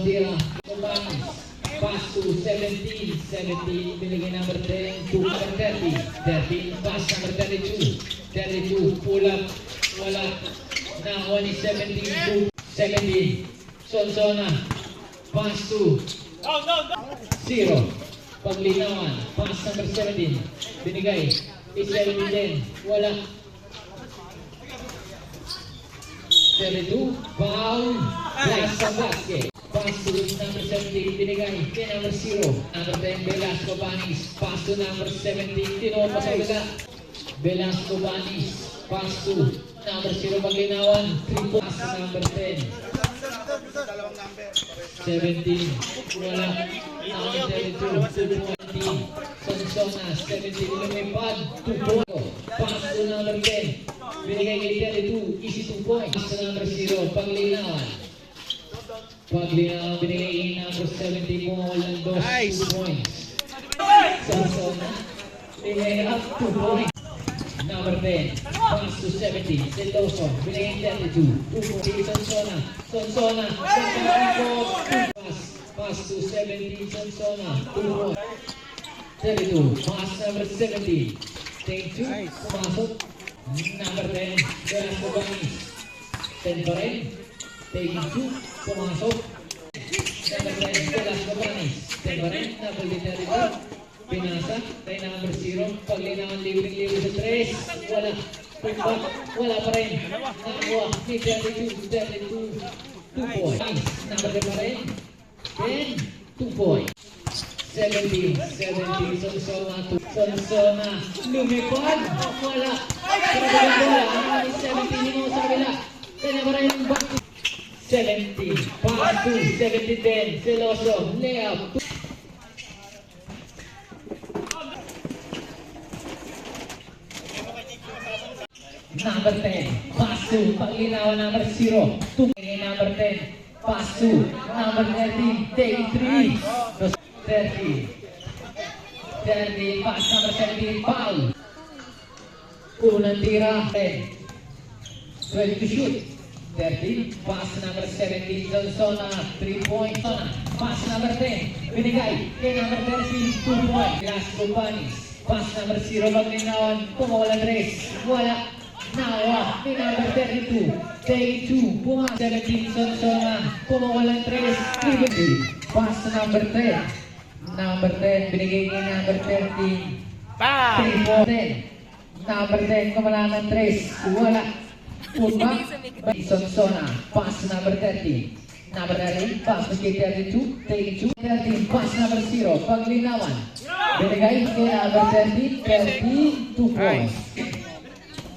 tira. Pass to 17. 17, binigay number 10 to number 30. 13, pass number 32. 32, pull up. Wala. Now only 17 to 17. Sonsona. Pass to 0. Paglinawan. Pass number 17. Binigay. Is 17 din. Wala. 32. Foul. Last sa basket. Pass to number 17. Binigay. Kay number 0. Number 10. Velasco Banis. Pass to number 17. Tinopa sa wala. Velasco Banis. Pass to number 0. Paglinawan. 3 pass to number 10. 17. Wala. Number 32. 2 Sonsona. 17. Lumipad. 2 point. Pass to number 10. Binigay kay 32. Easy 2 points. Pass to number 0. Paglinawan. Paglinawan. Binigay kay number 17. Walang 2 points. Sonsona. Binigay up 2 points. Number 10, pass to 17, Celoso, binigay 32, 2 points, Sonsona, Sonsona, pass to 17, Sonsona, 2 points, 32, pass number 17, take 2, pumasok, number 10, Velasco Banis, 10 pa rin, take 2, pumasok, number 10, Velasco Banis, 10 pa rin, number 32, pinasa, kay number 0, paglinawan libre-libre sa 3, wala, pumbak, wala pa rin, nakuha, may 32, 2 points, number 10 pa rin, 10, 2 points, 17, Sonsona, Sonsona, lumipad, wala, pinagawin bola, ang 17 mo sa kabila, kaya pa rin yung back, 17, pass to 17, Celoso, layup, number 10, pass to, paglinawan number 0, 2, number 10, pass to, number 13, take 3, 30, pass number 17, foul, unang tira, 10, 12 to shoot, 13, pass number 17, Sonsona, 3 points, pass number 10, binigay, kay number 13, 2 points, Velasco Banis, pass number 0, paglinawan, kumawalan 3, wala, nawa, may number 32, take 2, bunga, 17, Sonsona, kumawalan 3, pass number 10, number 10, binigay kay number 13, 3, 10, number 10, kumawalan 3, wala, bunga, Sonsona, pass number 30, number 13, pass kay 32, take 2, 13, pass number 0, paglinawan, binigay kay number 13, 2 points.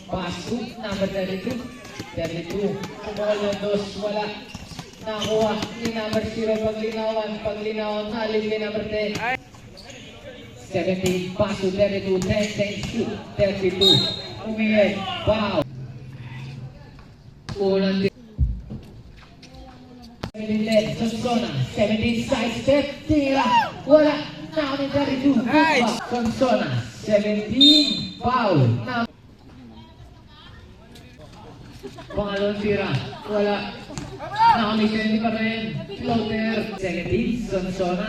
Pass to number 32, kumawalan 2, wala, nakuha, ni number 0, paglinawan, nalig kay number 10, 17, pass to 32, 10, shoot, 32, umingay, wow, unang 17, Sonsona, 17, side step, tira, wala, nakuha ni 32, Sonsona, 17, foul, pangalawang tira, wala, nakamisyon pa rin, floater, 17, Sonsona,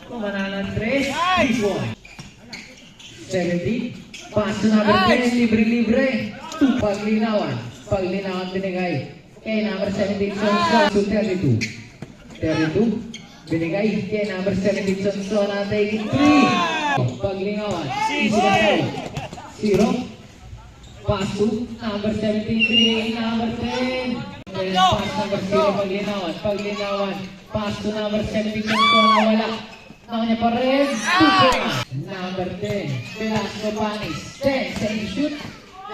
kumananan 3, 3 points, 17, pass to number 10, libre-libre, 2, paglinawan binigay, kay number 17, Sonsona, 32, binigay, kay number 17, Sonsona, take 3, paglinawan, easy na tayo, 0, pass to number 17, binigay number 10. Pass number 0, paglinawan. Pass to number 17, Sonsona, wala. Nakanya pa rin, 2 points. Number 10, Velasco Banis, 10, same shoot,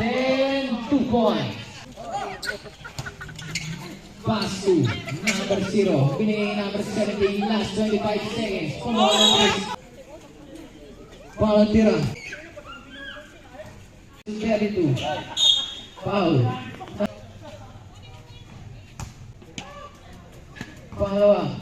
10, 2 points. Pass to number 0, binigay number 17, last 25 seconds. Paul tira. 32, foul, pangalawa,